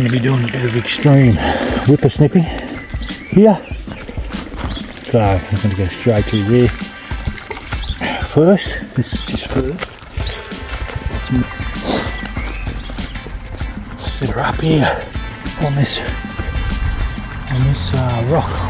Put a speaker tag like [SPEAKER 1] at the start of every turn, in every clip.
[SPEAKER 1] I'm going to be doing a bit of extreme whippersnipping here. So I'm going to go straight to there first. This is just first. Set her up here on this rock.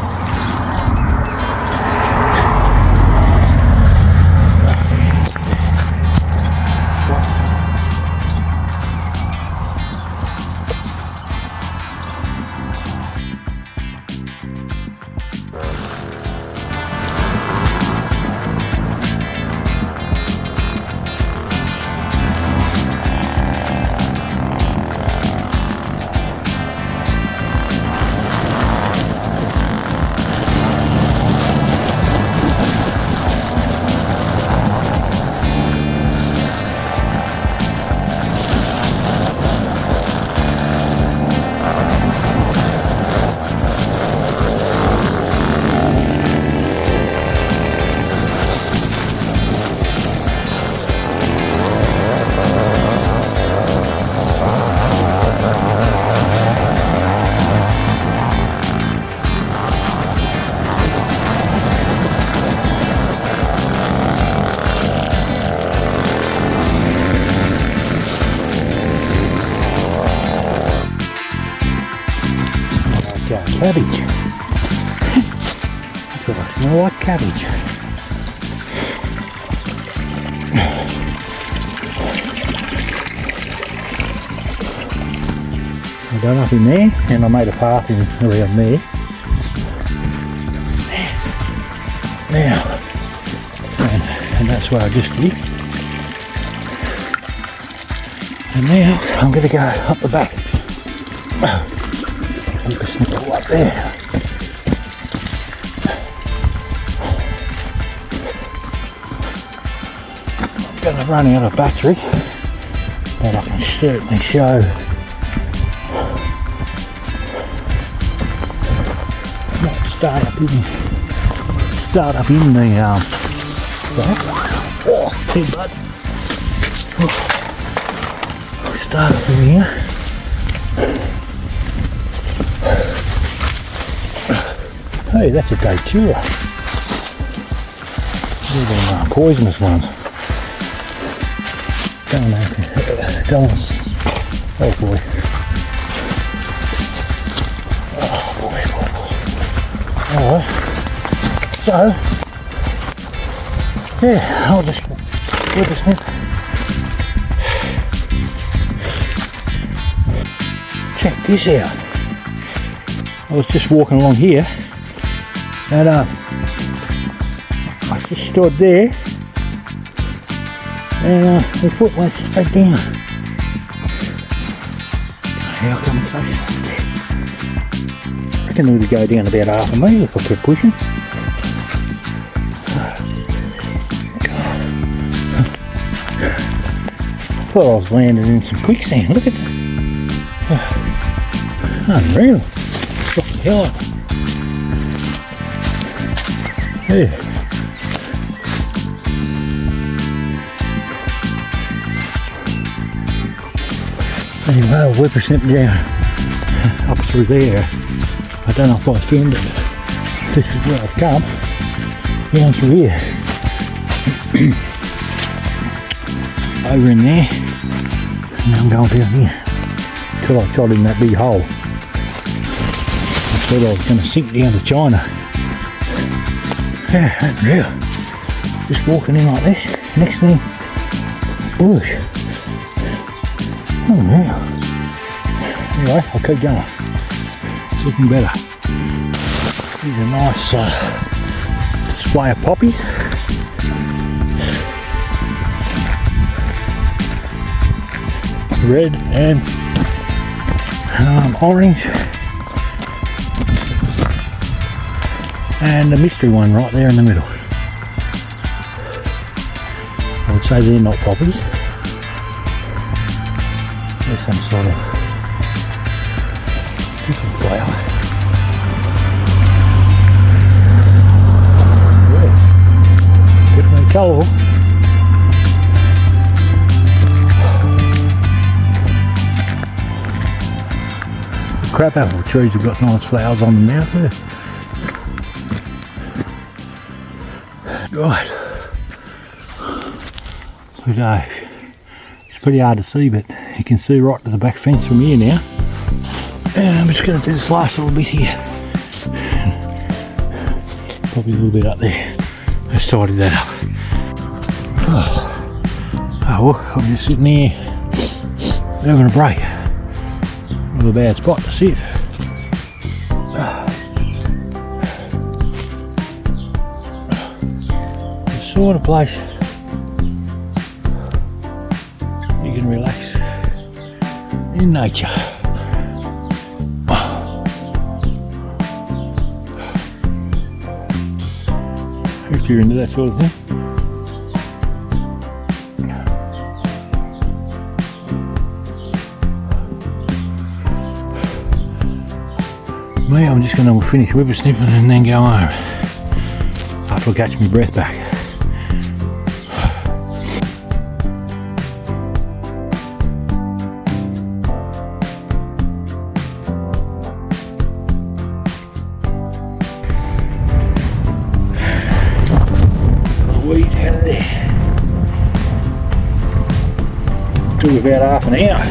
[SPEAKER 1] Cabbage. That's what I smell like, cabbage. I done up in there and I made a path in around there. Now, and that's where I just did. And now I'm going to go up the back. Keep a snickle up there. I'm going to run out of battery, but I can certainly show might start up in the back. Oh, too bad. Start up in here. Hey, that's a datura. These are poisonous ones. Don't oh boy. Oh boy. Alright. So, yeah, I'll just whippersnip. Check this out. I was just walking along here. And I just stood there and my foot went straight down. How come it's so soft? I reckon it would go down about half a metre if I kept pushing. I thought I was landing in some quicksand. Look at that. Unreal. What the hell? Yeah. Anyway, I'll whippersnip down up through there. I don't know if I filmed it. This is where I've come. Down through here. Over in there. And now I'm going down here. Until I shot in that big hole. I thought I was going to sink down to China. Yeah, unreal. Just walking in like this. Next thing, bush. Unreal. Anyway, I'll keep going. It's looking better. Here's a nice display of poppies. Red and orange. And a mystery one right there in the middle. I would say they're not poppies. They're some sort of different flower. Yeah, definitely colourful. crabapple trees have got nice flowers on them now too. Right. But it's pretty hard to see, but you can see right to the back fence from here now. And I'm just going to do this last little bit here. Probably a little bit up there. I started that up. Oh, well, I'm just sitting here having a break. Not a bad spot to sit. The sort of place you can relax in nature. If you're into that sort of thing. Me, I'm just going to finish whippersnipping and then go home after I catch my breath back. Weeds out of there. Took about half an hour.